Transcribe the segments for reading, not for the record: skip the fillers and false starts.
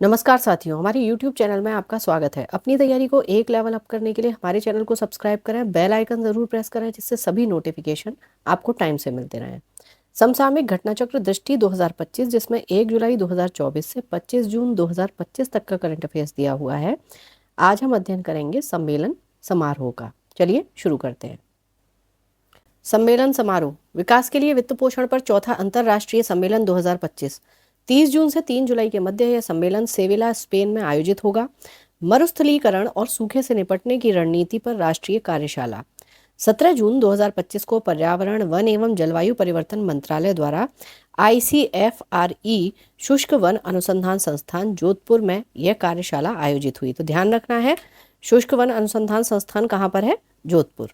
नमस्कार साथियों, हमारे YouTube चैनल में आपका स्वागत है। अपनी तैयारी को एक लेवल अप करने के लिए हमारे चैनल को सब्सक्राइब करें, बेल आइकन जरूर प्रेस करें जिससे सभी नोटिफिकेशन आपको टाइम से मिलते रहें। समसामयिक घटनाचक्र दृष्टि 2025 जिसमें 1 जुलाई 2024 से 25 जून 2025 तक का करंट अफेयर्स दिया हुआ है। आज हम अध्ययन करेंगे सम्मेलन समारोह का। चलिए शुरू करते हैं। सम्मेलन समारोह विकास के लिए वित्त पोषण पर चौथा अंतर्राष्ट्रीय सम्मेलन 2025 30 जून से 3 जुलाई के मध्य यह सम्मेलन सेविला स्पेन में आयोजित होगा। मरुस्थलीकरण और सूखे से निपटने की रणनीति पर राष्ट्रीय कार्यशाला 17 जून 2025 को पर्यावरण वन एवं जलवायु परिवर्तन मंत्रालय द्वारा ICFRE शुष्क वन अनुसंधान संस्थान जोधपुर में यह कार्यशाला आयोजित हुई। तो ध्यान रखना है, शुष्क वन अनुसंधान संस्थान कहाँ पर है? जोधपुर।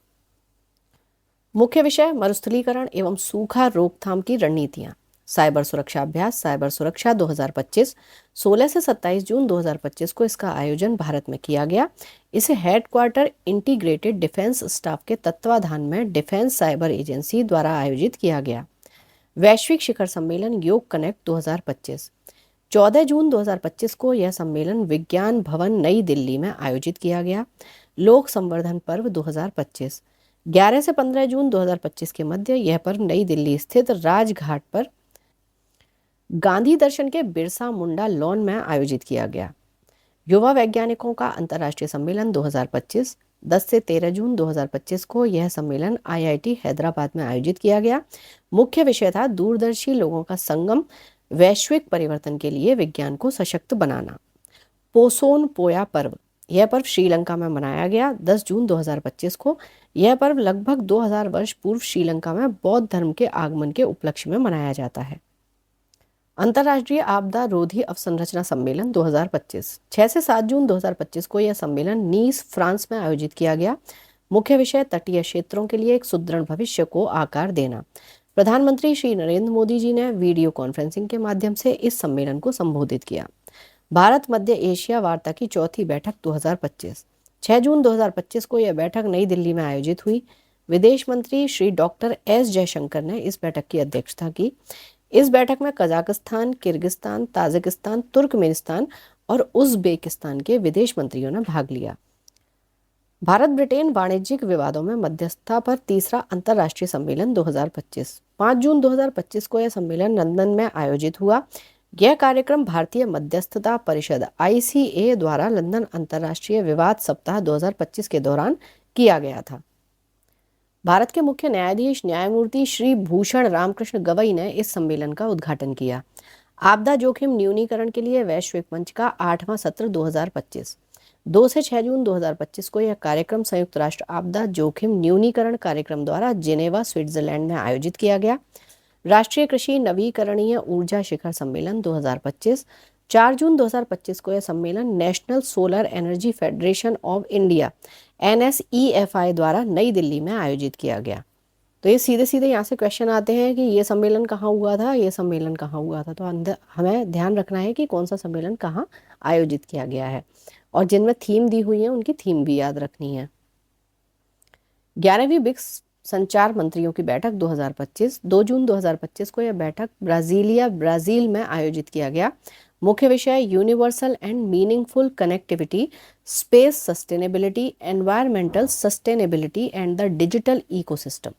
मुख्य विषय मरुस्थलीकरण एवं सूखा रोकथाम की रणनीतियां। साइबर सुरक्षा अभ्यास साइबर सुरक्षा 2025 16 से 27 जून 2025 को इसका आयोजन भारत में किया गया। इसे हेडक्वार्टर इंटीग्रेटेड डिफेंस स्टाफ के तत्वाधान में डिफेंस साइबर एजेंसी द्वारा आयोजित किया गया। वैश्विक शिखर सम्मेलन योग कनेक्ट 2025 14 जून 2025 को यह सम्मेलन विज्ञान भवन नई दिल्ली में आयोजित किया गया। लोक संवर्धन पर्व 2025 11 से 15 जून 2025 के मध्य यह पर्व नई दिल्ली स्थित राजघाट पर गांधी दर्शन के बिरसा मुंडा लॉन में आयोजित किया गया। युवा वैज्ञानिकों का अंतर्राष्ट्रीय सम्मेलन 2025 10 से 13 जून 2025 को यह सम्मेलन IIT हैदराबाद में आयोजित किया गया। मुख्य विषय था दूरदर्शी लोगों का संगम, वैश्विक परिवर्तन के लिए विज्ञान को सशक्त बनाना। पोसोन पोया पर्व यह पर्व श्रीलंका में मनाया गया 10 जून 2025 को। यह पर्व लगभग 2000 वर्ष पूर्व श्रीलंका में बौद्ध धर्म के आगमन के उपलक्ष्य में मनाया जाता है। अंतर्राष्ट्रीय आपदा रोधी अवसंरचना सम्मेलन 2025 6 से 7 जून 2025 को यह सम्मेलन नीस फ्रांस में आयोजित किया गया। मुख्य विषय तटीय क्षेत्रों के लिए एक सुदृढ़ भविष्य को आकार देना। प्रधानमंत्री श्री नरेंद्र मोदी जी ने वीडियो कॉन्फ्रेंसिंग के माध्यम से इस सम्मेलन को संबोधित किया। भारत मध्य एशिया वार्ता की चौथी बैठक 2025 6 जून 2025 को यह बैठक नई दिल्ली में आयोजित हुई। विदेश मंत्री श्री डॉक्टर S जयशंकर ने इस बैठक की अध्यक्षता की। इस बैठक में कजाकिस्तान, किर्गिस्तान, ताजिकिस्तान, तुर्कमेनिस्तान और उज़्बेकिस्तान के विदेश मंत्रियों ने भाग लिया। भारत ब्रिटेन वाणिज्यिक विवादों में मध्यस्थता पर तीसरा अंतर्राष्ट्रीय सम्मेलन 2025 5 जून 2025 को यह सम्मेलन लंदन में आयोजित हुआ। यह कार्यक्रम भारतीय मध्यस्थता परिषद ICA द्वारा लंदन अंतर्राष्ट्रीय विवाद सप्ताह 2025 के दौरान किया गया था। भारत के मुख्य न्यायाधीश न्यायमूर्ति श्री भूषण रामकृष्ण गवई ने इस सम्मेलन का उद्घाटन किया। आपदा जोखिम न्यूनीकरण के लिए वैश्विक मंच का 8वां सत्र 2025 2 से 6 जून 2025 को यह कार्यक्रम संयुक्त राष्ट्र आपदा जोखिम न्यूनीकरण कार्यक्रम द्वारा जिनेवा स्विट्जरलैंड में आयोजित किया गया। राष्ट्रीय कृषि नवीकरणीय ऊर्जा शिखर सम्मेलन 2025 4 जून 2025 को यह सम्मेलन national solar energy federation of India NSEFI द्वारा नई दिल्ली में आयोजित किया गया। तो ये सीधे सीधे यहाँ से क्वेश्चन आते हैं कि ये सम्मेलन कहाँ हुआ था, ये सम्मेलन कहाँ हुआ था। तो हमें ध्यान रखना है कि कौन सा सम्मेलन कहाँ आयोजित किया गया है और जिनमें थीम दी हुई है उनकी थीम भी याद रखनी है। 11वीं ब्रिक्स संचार मंत्रियों की बैठक 2025 2 जून 2025 को यह बैठक ब्राजील में आयोजित किया गया। मुख्य विषय universal and meaningful connectivity, space sustainability, environmental sustainability and the digital ecosystem.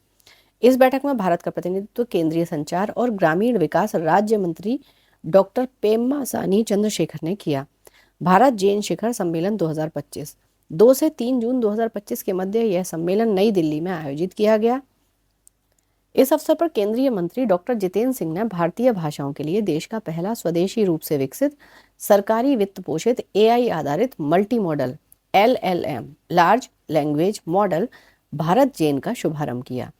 इस बैठक में भारत का प्रतिनिधित्व केंद्रीय संचार और ग्रामीण विकास राज्य मंत्री डॉक्टर पेम्मा सानी चंद्रशेखर ने किया। भारत जैन शिखर सम्मेलन 2025 2 से 3 जून 2025 के मध्य यह सम्मेलन नई दिल्ली में आयोजित किया गया। इस अवसर पर केंद्रीय मंत्री डॉक्टर जितेंद्र सिंह ने भारतीय भाषाओं के लिए देश का पहला स्वदेशी रूप से विकसित सरकारी वित्त पोषित AI आधारित multi modal LLM large language model Bharat Jain का शुभारंभ किया।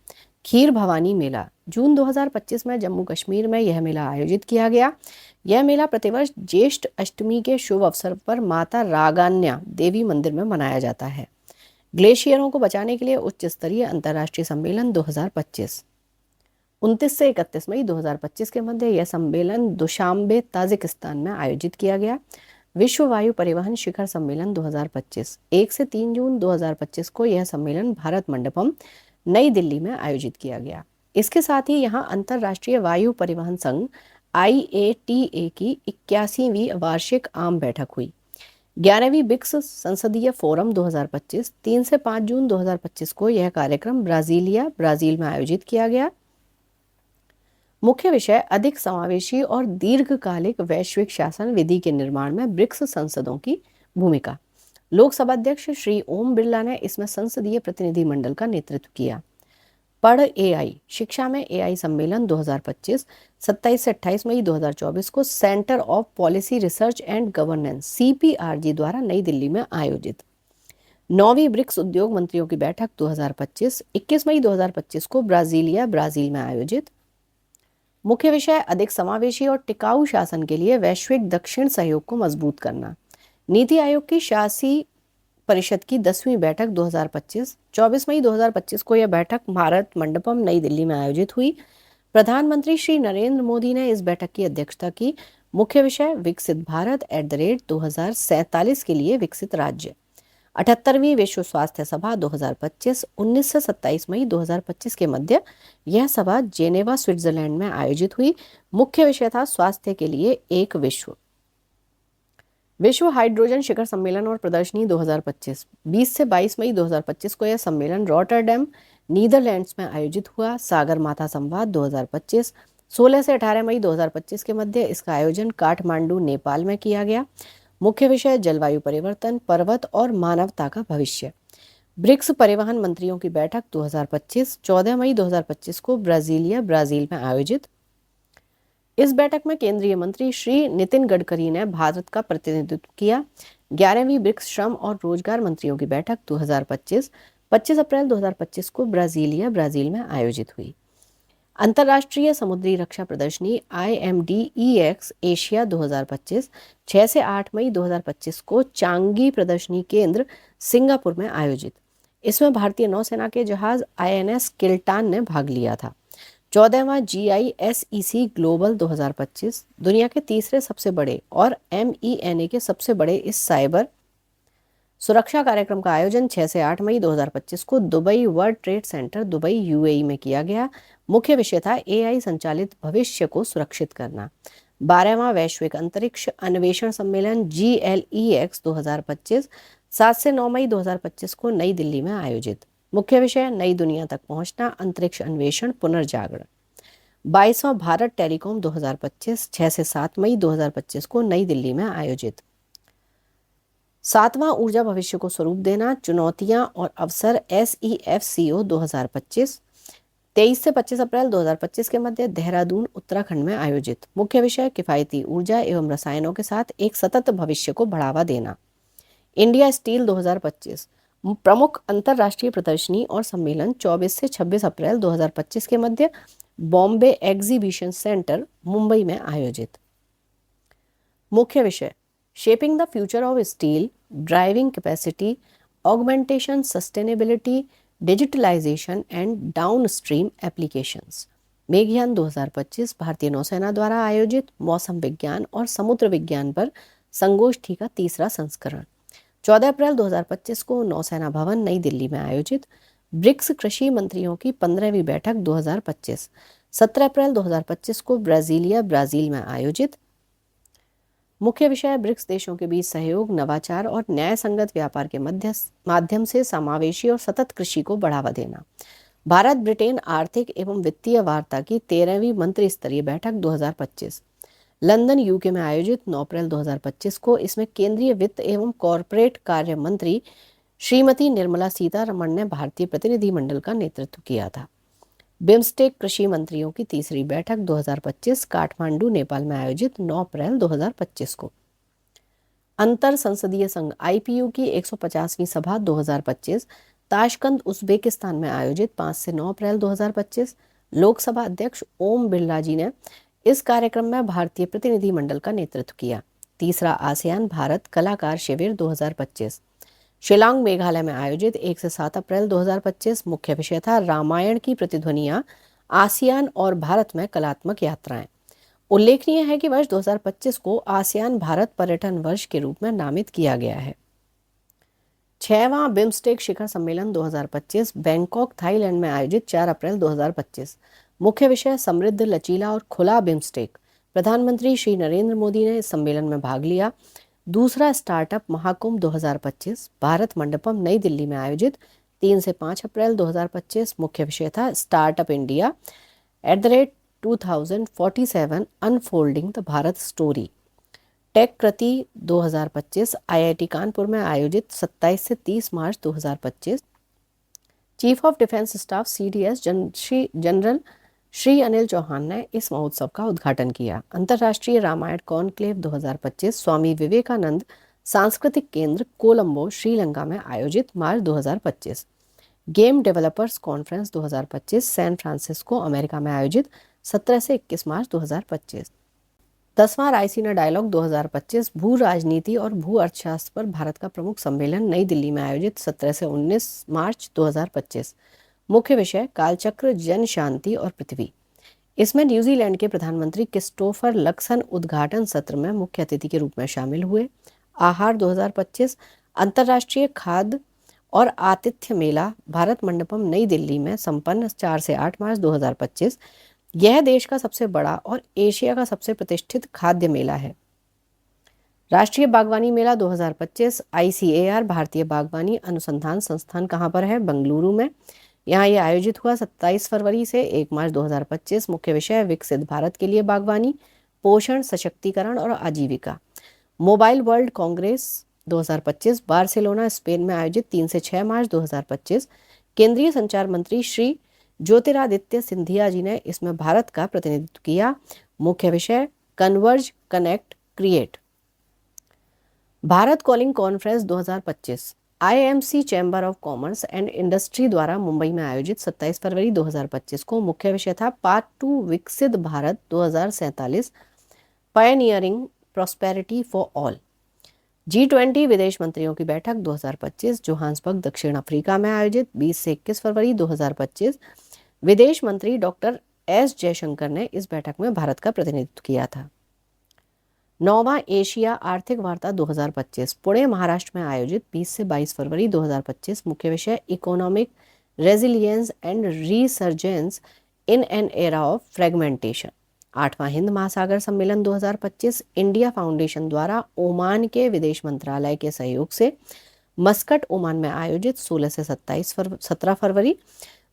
खीर भवानी मेला जून 2025 में जम्मू कश्मीर में यह मेला आयोजित किया गया। यह मेला प्रतिवर्ष ज्येष्ठ अष्टमी के शुभ अवसर पर माता रागान्या देवी मंदिर में मनाया जाता है। ग्लेशियरों को बचाने के लिए उच्च स्तरीय अंतर्राष्ट्रीय सम्मेलन 2025 29 से 31 मई 2025 के मध्य यह सम्मेलन दुशांबे ताजिकिस्तान में आयोजित किया गया। विश्व वायु परिवहन शिखर सम्मेलन 2025 1 से 3 जून 2025 को यह सम्मेलन भारत मंडपम नई दिल्ली में आयोजित किया गया। इसके साथ ही यहाँ अंतर्राष्ट्रीय वायु परिवहन संघ IATA की 81वीं वार्षिक आम बैठक हुई। 11वीं ब्रिक्स संसदीय फोरम 2025 3 से 5 जून 2025 को यह कार्यक्रम ब्राजीलिया, ब्राजील में आयोजित किया गया। मुख्य विषय अधिक समावेशी और दीर्घकालिक वैश्विक शासन विधि के निर्माण में ब्रिक्स संसदों की भूमिका। लोकसभा अध्यक्ष श्री ओम बिरला ने इसमें संसदीय प्रतिनिधिमंडल का नेतृत्व किया। पढ़ एआई शिक्षा में एआई सम्मेलन 2025 27 से 28 मई 2024 को centre of policy research and governance CPRG द्वारा नई दिल्ली में आयोजित। 9वीं ब्रिक्स उद्योग मंत्रियों की बैठक 2025 21 मई 2025 को ब्राजीलिया, ब्राजील में आयोजित। मुख्य विषय अधिक समावेशी और टिकाऊ शासन के लिए वैश्विक दक्षिण सहयोग को मजबूत करना। नीति आयोग की शासी परिषद की 10वीं बैठक 2025 24 मई 2025 को यह बैठक भारत मंडपम नई दिल्ली में आयोजित हुई। प्रधानमंत्री श्री नरेंद्र मोदी ने इस बैठक की अध्यक्षता की। मुख्य विषय विकसित भारत @ 2047 के लिए विकसित राज्य। 78वीं विश्व स्वास्थ्य सभा 2025 19 से 27 मई 2025 के मध्य यह सभा जेनेवा, स्विट्जरलैंड में आयोजित हुई। मुख्य विषय था स्वास्थ्य के लिए एक विश्व हाइड्रोजन शिखर सम्मेलन और प्रदर्शनी 2025 20 से 22 मई 2025 को यह सम्मेलन रॉटरडैम, नीदरलैंड्स में आयोजित हुआ। सागर माथा संवाद 2025 16 से 18 मई 2025 के मध्य इसका आयोजन काठमांडू, नेपाल में किया गया। मुख्य विषय जलवायु परिवर्तन, पर्वत और मानवता का भविष्य। ब्रिक्स परिवहन मंत्रियों की बैठक 2025 14 मई 2025 को ब्राजीलिया, ब्राजील में आयोजित। इस बैठक में केंद्रीय मंत्री श्री नितिन गडकरी ने भारत का प्रतिनिधित्व किया। 11वीं ब्रिक्स श्रम और रोजगार मंत्रियों की बैठक 2025 25 अप्रैल 2025 को ब्राजीलिया, ब्राजील में आयोजित हुई। अंतर्राष्ट्रीय समुद्री रक्षा प्रदर्शनी IMDEX एशिया 2025 6 से 8 मई 2025 को चांगी प्रदर्शनी केंद्र, सिंगापुर में आयोजित। इसमें भारतीय नौसेना के जहाज INS किल्टान ने भाग लिया था। 14वां GISEC ग्लोबल 2025 दुनिया के तीसरे सबसे बड़े और MENA के सबसे बड़े इस साइबर सुरक्षा कार्यक्रम का आयोजन 6 से 8 मई 2025 को Dubai world trade centre, Dubai UAE में किया गया। मुख्य विषय था AI संचालित भविष्य को सुरक्षित करना। 12वां वैश्विक अंतरिक्ष अन्वेषण सम्मेलन GLEX 2025 7 से 9 मई 2025 को नई दिल्ली में आयोजित। मुख्य विषय नई दुनिया तक पहुंचना, अंतरिक्ष अन्वेषण, पुनर्जागरण। 22वां भारत टेलीकॉम 2025 6 से 7 मई 2025 को नई दिल्ली में आयोजित। 7वां ऊर्जा भविष्य को स्वरूप देना, चुनौतियां और अवसर SEFCO 2025 23 से 25 अप्रैल 2025 के मध्य देहरादून, उत्तराखंड में आयोजित। मुख्य विषय किफायती ऊर्जा एवं रसायनों के साथ एक सतत भविष्य को बढ़ावा देना। इंडिया स्टील 2025 प्रमुख अंतरराष्ट्रीय प्रदर्शनी और सम्मेलन 24 से 26 अप्रैल 2025 के मध्य बॉम्बे एग्जीबिशन सेंटर, मुंबई में आयोजित। मुख्य विषय shaping the future of steel, driving capacity, augmentation, sustainability, digitalisation and downstream applications. मेघयान 2025 भारतीय नौसेना द्वारा आयोजित मौसम विज्ञान और समुद्र विज्ञान पर संगोष्ठी का तीसरा संस्करण। 14 अप्रैल 2025 को नौसेना भवन, नई दिल्ली में आयोजित। ब्रिक्स कृषि मंत्रियों की 15वीं बैठक 2025 17 अप्रैल 2025 को ब्राजीलिया, ब्राजील में आयोजित। मुख्य विषय ब्रिक्स देशों के बीच सहयोग, नवाचार और न्याय संगत व्यापार के माध्यम से समावेशी और सतत कृषि को बढ़ावा देना। भारत ब्रिटेन आर्थिक एवं वित्तीय वार्ता की 13वीं मंत्री स्तरीय बैठक 2025 लंदन, UK में आयोजित 9 अप्रैल 2025 को। इसमें केंद्रीय वित्त एवं कॉरपोरेट कार्य मंत्री श्रीमती निर्मला सीतारमण ने भारतीय प्रतिनिधिमंडल का नेतृत्व किया था। बिम्स्टेक कृषि मंत्रियों की तीसरी बैठक 2025 काठमांडू, नेपाल में आयोजित 9 अप्रैल 2025 को। अंतर संसदीय संघ IPU की 150वीं सभा 2025 ताशकंद, उज्बेकिस्तान में आयोजित 5 से 9 अप्रैल 2025। लोकसभा अध्यक्ष ओम बिरला जी ने इस कार्यक्रम में भारतीय प्रतिनिधिमंडल का नेतृत्व किया। तीसरा आसियान भारत कलाकार शिविर 2025 शिलांग, मेघालय में आयोजित 1 से 7 अप्रैल 2025। मुख्य विषय था रामायण की प्रतिध्वनियां, आसियान और भारत में कलात्मक यात्राएं। उल्लेखनीय है कि वर्ष 2025 को आसियान भारत पर्यटन वर्ष के रूप में नामित किया गया है। 6वां बिम्स्टेक शिखर सम्मेलन 2025 बैंकॉक, थाईलैंड में आयोजित 4 अप्रैल 2025। मुख्य विषय समृद्ध, लचीला और खुला बिम्स्टेक। प्रधानमंत्री श्री नरेंद्र मोदी ने इस सम्मेलन में भाग लिया। दूसरा स्टार्टअप महाकुंभ 2025 भारत मंडपम नई दिल्ली में आयोजित 3 से 5 अप्रैल 2025। मुख्य विषय था startup India @2047 unfolding the Bharat story. Tech Kriti 2025 IIT Kanpur में आयोजित 27 से 30 मार्च 2025। Chief of defence staff CDS general Shri Anil Chauhan ने इस महोत्सव का उद्घाटन किया। अंतर्राष्ट्रीय रामायण कॉन्क्लेव 2025 स्वामी विवेकानंद सांस्कृतिक केंद्र कोलंबो श्रीलंका में आयोजित मार्च 2025। Game developers conference 2025 San Francisco America में आयोजित 17 से 21 मार्च 2025। 10वां रायसीना डायलॉग 2025 भू राजनीति और भू अर्थशास्त्र पर भारत का प्रमुख सम्मेलन नई दिल्ली में आयोजित 17 से 19 मार्च 2025। मुख्य विषय कालचक्र, जन शांति और पृथ्वी। इसमें न्यूजीलैंड के प्रधानमंत्री क्रिस्टोफर लक्सन उद्घाटन सत्र में मुख्य अतिथि के रूप में शामिल हुए। आहार 2025 अंतर्राष्ट्रीय खाद्य और आतिथ्य मेला भारत मंडपम नई दिल्ली में संपन्न 4 से 8 मार्च 2025। यह देश का सबसे बड़ा और एशिया का सबसे प्रतिष्ठित खाद्य मेला है। राष्ट्रीय बागवानी मेला 2025 ICAR भारतीय बागवानी अनुसंधान संस्थान कहाँ पर है? बेंगलुरु में। यहाँ ये आयोजित हुआ 27 फरवरी से 1 मार्च 2025। मुख्य विषय विकसित भारत के लिए बागवानी, पोषण, सशक्तिकरण और आजीविका। Mobile world Congress 2025 Barcelona Spain में आयोजित 3 से 6 मार्च 2025। केंद्रीय संचार मंत्री श्री ज्योतिरादित्य सिंधिया जी ने इसमें भारत का प्रतिनिधित्व किया। मुख्य विषय converge, connect, create. Bharat calling conference 2025 IMC chamber of commerce and industry द्वारा मुंबई में आयोजित 27 फरवरी 2025 को। मुख्य विषय था पार्ट 2 विकसित Bharat 2047 pioneering prosperity for all. G20 विदेश मंत्रियों की बैठक 2025 जोहान्सबर्ग दक्षिण अफ्रीका में आयोजित 20 से 21 फरवरी 2025। विदेश मंत्री डॉक्टर S जयशंकर ने इस बैठक में भारत का प्रतिनिधित्व किया था। 9वां एशिया आर्थिक वार्ता 2025 पुणे महाराष्ट्र में आयोजित 20 से 22 फरवरी 2025। मुख्य विषय economic resilience and resurgence in an era of fragmentation. 8वां हिंद महासागर सम्मेलन 2025 इंडिया फाउंडेशन द्वारा ओमान के विदेश मंत्रालय के सहयोग से मस्कट ओमान में आयोजित 16 से 17 फरवरी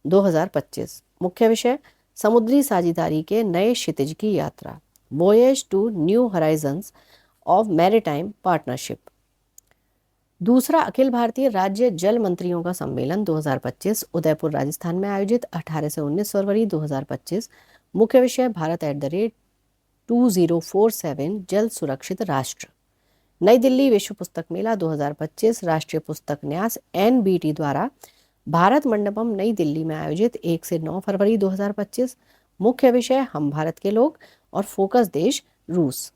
2025। मुख्य विषय समुद्री साझेदारी के नए क्षितिज की यात्रा, voyage to new horizons of maritime partnership. दूसरा अखिल भारतीय राज्य जल मंत्रियों का सम्मेलन 2025 उदयपुर राजस्थान में आयोजित 18 से 19 फरवरी 2025। मुख्य विषय भारत @2047 जल सुरक्षित राष्ट्र। नई दिल्ली विश्व पुस्तक मेला 2025 राष्ट्रीय पुस्तक न्यास NBT द्वारा भारत मंडपम नई दिल्ली में आयोजित 1 से 9 फरवरी 2025। मुख्य विषय हम भारत के लोग और फोकस देश रूस।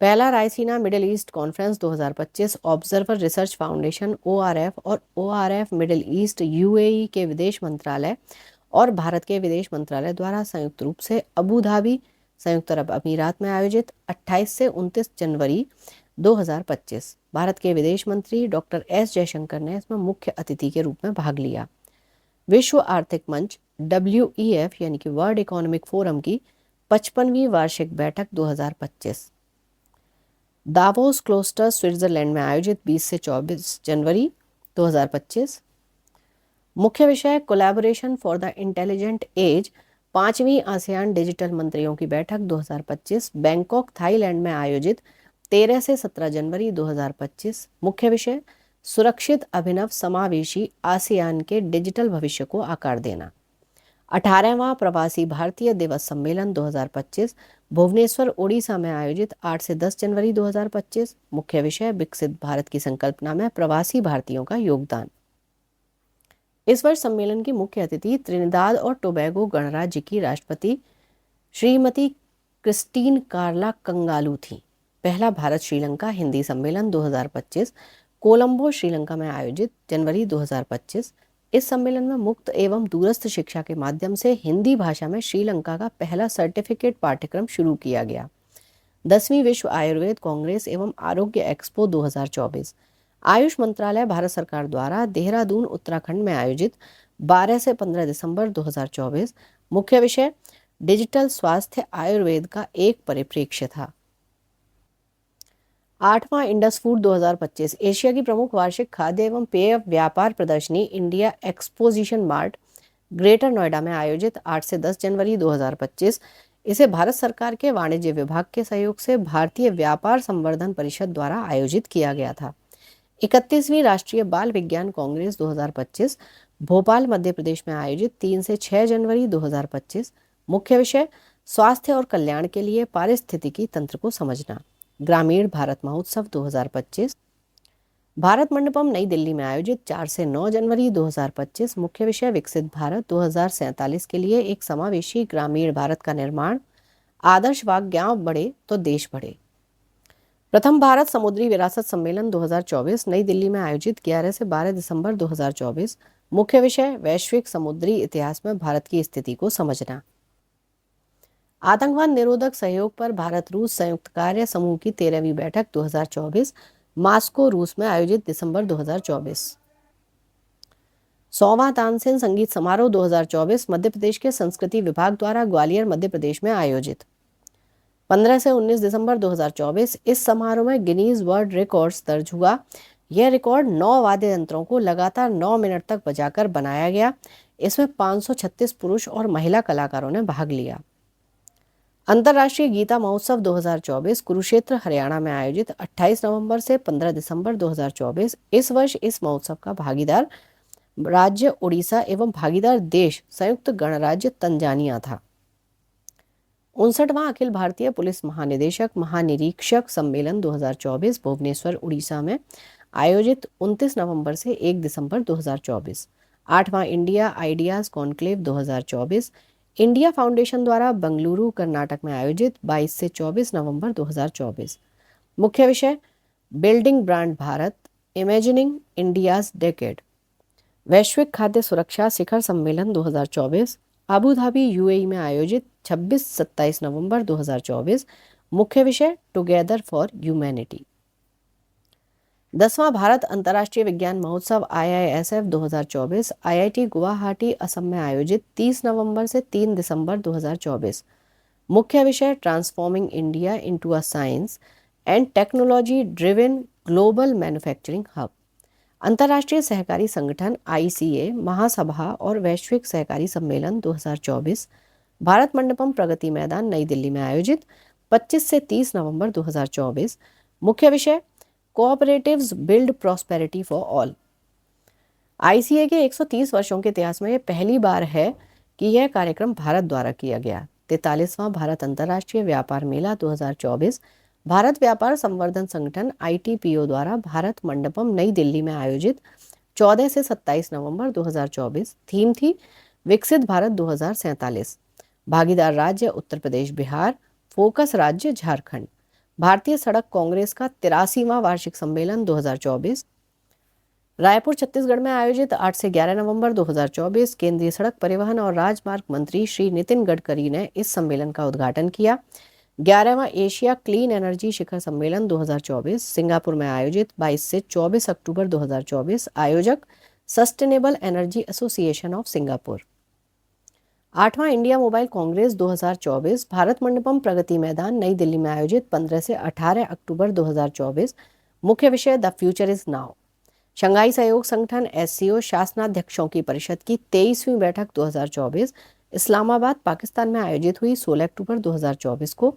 पहला Raisina middle east conference 2025 observer research foundation ORF और ORF मिडिल ईस्ट UAE के विदेश मंत्रालय और भारत के विदेश मंत्रालय द्वारा संयुक्त रूप से अबू धाबी संयुक्त अरब अमीरात में आयोजित 28 से 29 जनवरी 2025। भारत के विदेश मंत्री डॉक्टर S जयशंकर ने इसमें मुख्य अतिथि के रूप में भाग लिया। विश्व आर्थिक मंच WEF यानी कि वर्ल्ड इकोनॉमिक फोरम की 55वीं वार्षिक बैठक 2025 दावोस क्लोस्टर स्विट्जरलैंड में आयोजित 20 से 24 जनवरी 2025। मुख्य विषय collaboration for the intelligent age 5वीं आसियान डिजिटल मंत्रियों की बैठक 2025 बैंकॉक थाईलैंड में आयोजित 13 से 17 जनवरी 2025। मुख्य विषय सुरक्षित अभिनव समावेशी आसियान के डिजिटल भविष्य को आकार देना। 18वां प्रवासी भारतीय दिवस सम्मेलन 2025 भुवनेश्वर ओडिशा में आयोजित 8 से 10 जनवरी 2025। मुख्य विषय विकसित भारत की संकल्पना में प्रवासी भारतीयों का योगदान। इस वर्ष सम्मेलन की मुख्य अतिथि त्रिनिदाद और टोबैगो गणराज्य की राष्ट्रपति श्रीमती क्रिस्टीन कार्ला कंगालू थी। पहला भारत श्रीलंका हिंदी सम्मेलन 2025 कोलंबो श्रीलंका में आयोजित जनवरी 2025। इस सम्मेलन में मुक्त एवं दूरस्थ शिक्षा के माध्यम से हिंदी भाषा में श्रीलंका का पहला सर्टिफिकेट पाठ्यक्रम शुरू किया गया। 10वीं विश्व आयुर्वेद कांग्रेस एवं आरोग्य एक्सपो 2024 आयुष मंत्रालय भारत सरकार द्वारा देहरादून उत्तराखंड में आयोजित 12 से 15 दिसंबर 2024। मुख्य विषय डिजिटल स्वास्थ्य आयुर्वेद का एक परिप्रेक्ष्य था। 8वां इंडस फूड 2025 एशिया की प्रमुख वार्षिक खाद्य एवं पेय व्यापार प्रदर्शनी India exposition mart greater Noida में आयोजित 8 से 10 जनवरी 2025। इसे भारत सरकार के वाणिज्य विभाग के सहयोग से भारतीय व्यापार संवर्धन परिषद द्वारा आयोजित किया गया था। 31वीं राष्ट्रीय बाल विज्ञान कांग्रेस 2025 भोपाल मध्य प्रदेश में आयोजित 3 से 6 जनवरी 2025। मुख्य विषय स्वास्थ्य और कल्याण के लिए पारिस्थितिकी तंत्र को समझना। ग्रामीण भारत महोत्सव 2025 भारत मंडपम नई दिल्ली में आयोजित 4 से 9 जनवरी 2025। मुख्य विषय विकसित भारत 2047 के लिए एक समावेशी ग्रामीण भारत का निर्माण। आदर्श वाक्य गांव बढ़े तो देश बढ़े। प्रथम भारत समुद्री विरासत सम्मेलन 2024 नई दिल्ली में आयोजित 11 से 12 दिसंबर 2024। मुख्य विषय वैश्विक समुद्री इतिहास में भारत की स्थिति को समझना। आतंकवाद निरोधक सहयोग पर भारत रूस संयुक्त कार्य समूह की 13वीं बैठक 2024 मास्को रूस में आयोजित दिसंबर 2024। 100वां तानसेन संगीत समारोह 2024 मध्य प्रदेश के संस्कृति विभाग द्वारा ग्वालियर मध्य प्रदेश में आयोजित 15 से 19 दिसंबर 2024। इस समारोह में गिनीज वर्ल्ड रिकॉर्ड्स दर्ज हुआ। यह रिकॉर्ड 9 वाद्य यंत्रों को लगातार 9 मिनट तक बजाकर बनाया गया। इसमें 536 पुरुष और महिला कलाकारों ने भाग लिया। अंतर्राष्ट्रीय गीता महोत्सव 2024 कुरुक्षेत्र हरियाणा में आयोजित 28 नवंबर से 15 दिसंबर 2024। इस वर्ष इस महोत्सव का भागीदार राज्य उड़ीसा एवं भागीदार देश संयुक्त गणराज्य तंजानिया था। 59वां अखिल भारतीय पुलिस महानिदेशक महानिरीक्षक सम्मेलन 2024 भुवनेश्वर उड़ीसा में आयोजित 29 नवंबर से 1 दिसंबर 2024। 8वां India ideas conclave 2024 India foundation द्वारा बंगलुरु कर्नाटक में आयोजित 22 से 24 नवंबर 2024। मुख्य विषय building brand Bharat imagining India's decade. वैश्विक खाद्य सुरक्षा शिखर सम्मेलन 2024 अबू धाबी यूएई में आयोजित 26-27 नवंबर 2024। मुख्य विषय टुगेदर फॉर ह्यूमैनिटी। 10वां भारत अंतर्राष्ट्रीय विज्ञान महोत्सव IISF 2024 IIT गुवाहाटी असम में आयोजित 30 नवंबर से 3 दिसंबर 2024। मुख्य विषय transforming India into a science and technology driven global manufacturing hub. अंतर्राष्ट्रीय सहकारी संगठन ICA महासभा और वैश्विक सहकारी सम्मेलन 2024 भारत मंडपम प्रगति मैदान नई दिल्ली में आयोजित 25 से 30 नवंबर 2024। मुख्य विषय cooperatives build prosperity for all. ICA के 130 वर्षों के इतिहास में यह पहली बार है कि यह कार्यक्रम भारत द्वारा किया गया। 43वां भारत अंतर्राष्ट्रीय व्यापार मेला 2024 भारत व्यापार संवर्धन संगठन ITPO द्वारा भारत मंडपम नई दिल्ली में आयोजित 14 से 27 नवंबर 2024। थीम थी विकसित भारत 2047। भागीदार राज्य उत्तर प्रदेश बिहार। फोकस राज्य झारखंड। भारतीय सड़क कांग्रेस का 83वां वार्षिक सम्मेलन 2024 रायपुर छत्तीसगढ़ में आयोजित 8 से 11 नवंबर 2024। केंद्रीय सड़क परिवहन और राजमार्ग मंत्री श्री नितिन गडकरी ने इस सम्मेलन का उद्घाटन किया। 11वां एशिया क्लीन एनर्जी शिखर सम्मेलन 2024 सिंगापुर में आयोजित 22 से 24 अक्टूबर 2024। आयोजक sustainable energy association of Singapore. 8वां India mobile congress 2024 Bharat Mandapam Pragati Maidan New Delhi में आयोजित 15 से 18 अक्टूबर 2024। मुख्य विषय the future is now. Shanghai सहयोग संगठन SCO शासनाध्यक्षों की परिषद की 23वीं बैठक 2024 इस्लामाबाद पाकिस्तान में आयोजित हुई 16 अक्टूबर 2024 को।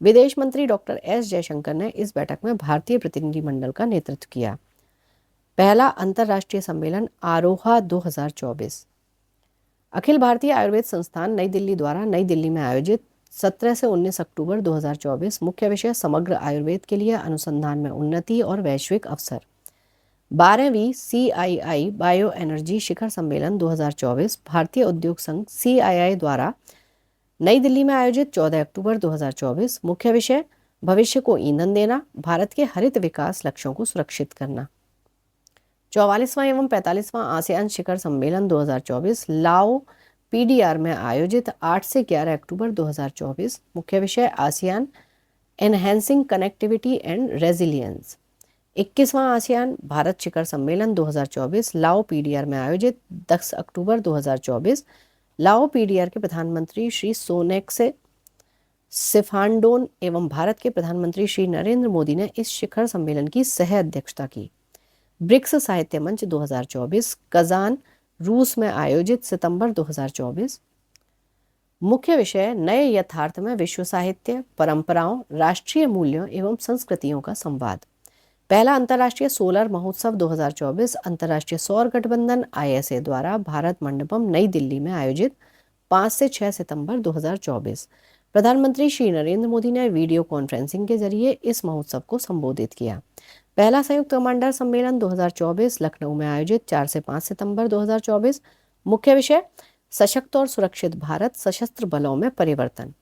विदेश मंत्री डॉक्टर S जयशंकर ने इस बैठक में भारतीय प्रतिनिधिमंडल का नेतृत्व किया। पहला अंतर्राष्ट्रीय सम्मेलन आरोहा 2024 अखिल भारतीय आयुर्वेद संस्थान नई दिल्ली द्वारा नई दिल्ली में आयोजित 17 से 19 अक्टूबर 2024। मुख्य विषय समग्र आयुर्वेद के लिए अनुसंधान में उन्नति और वैश्विक अवसर। 12वीं CII बायो एनर्जी शिखर सम्मेलन 2024 भारतीय उद्योग संघ CII द्वारा नई दिल्ली में आयोजित 14 अक्टूबर 2024। मुख्य विषय भविष्य को ईंधन देना भारत के हरित विकास लक्ष्यों को सुरक्षित करना। 44वां एवं 45वां आसियान शिखर सम्मेलन 2024 लाओ PDR में आयोजित 8 से 11 अक्टूबर 2024। मुख्य विषय ASEAN enhancing connectivity and resilience. 21वां आसियान भारत शिखर सम्मेलन 2024 लाओ PDR में आयोजित 10 अक्टूबर 2024। लाओ पीडीआर के प्रधानमंत्री श्री सोनेक्से सिफांडोन एवं भारत के प्रधानमंत्री श्री नरेंद्र मोदी ने इस शिखर सम्मेलन की सह अध्यक्षता की। ब्रिक्स साहित्य मंच 2024 कजान रूस में आयोजित सितंबर 2024। मुख्य विषय नए यथार्थ में विश्व साहित्य, परंपराओं, राष्ट्रीय मूल्यों एवं संस्कृतियों का संवाद। पहला अंतर्राष्ट्रीय सोलर महोत्सव 2024 अंतर्राष्ट्रीय सौर गठबंधन ISA द्वारा भारत मंडपम नई दिल्ली में आयोजित 5 से 6 सितंबर 2024। प्रधानमंत्री श्री नरेंद्र मोदी ने वीडियो कॉन्फ्रेंसिंग के जरिए इस महोत्सव को संबोधित किया। पहला संयुक्त कमांडर सम्मेलन 2024 लखनऊ में आयोजित 4 से 5 सितंबर 2024। मुख्य विषय सशक्त और सुरक्षित भारत, सशस्त्र बलों में परिवर्तन।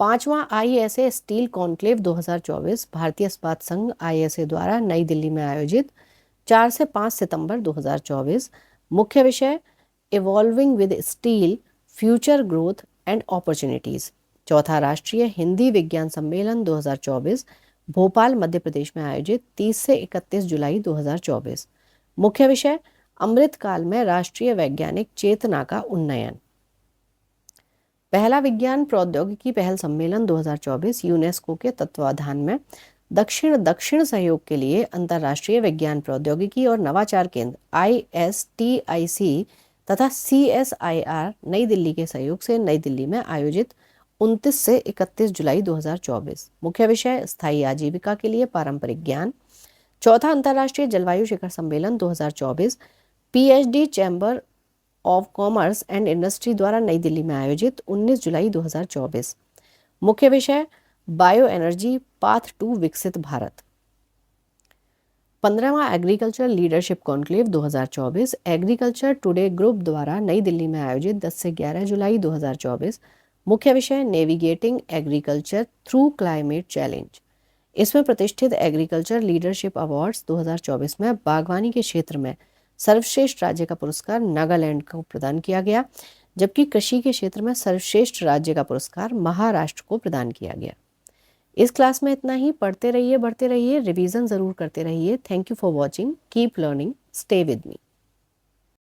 पांचवां ISA स्टील कॉन्क्लेव 2024 भारतीय इस्पात संघ ISA द्वारा नई दिल्ली में आयोजित 4 से 5 सितंबर 2024। मुख्य विषय evolving with steel, future growth and opportunities. चौथा राष्ट्रीय हिंदी विज्ञान सम्मेलन 2024 भोपाल मध्य प्रदेश में आयोजित 30 से 31 जुलाई 2024। मुख्य विषय अमृतकाल में राष्ट्रीय वैज्ञानिक चेतना का उन्नयन। पहला विज्ञान प्रौद्योगिकी पहल सम्मेलन 2024 यूनेस्को के तत्वाधान में दक्षिण सहयोग के लिए अंतर्राष्ट्रीय विज्ञान प्रौद्योगिकी और नवाचार केंद्र ISTIC तथा CSIR नई दिल्ली के सहयोग से नई दिल्ली में आयोजित 29 से 31 जुलाई 2024। मुख्य विषय स्थायी आजीविका के लिए पारंपरिक ज्ञान। चौथा अंतर्राष्ट्रीय जलवायु शिखर सम्मेलन 2024 PhD chamber of commerce and industry द्वारा नई दिल्ली में आयोजित 19 जुलाई 2024। मुख्य विषय bio energy path to Viksit Bharat. 15वां agriculture leadership conclave 2024 agriculture today group द्वारा नई दिल्ली में आयोजित 10 से 11 जुलाई 2024। मुख्य विषय navigating agriculture through climate challenge. इसमें प्रतिष्ठित एग्रीकल्चर लीडरशिप अवार्ड्स 2024 में बागवानी के क्षेत्र में सर्वश्रेष्ठ राज्य का पुरस्कार नागालैंड को प्रदान किया गया, जबकि कृषि के क्षेत्र में सर्वश्रेष्ठ राज्य का पुरस्कार महाराष्ट्र को प्रदान किया गया। इस क्लास में इतना ही। पढ़ते रहिए, बढ़ते रहिए, रिवीजन जरूर करते रहिए। Thank you for watching, keep learning, stay with me.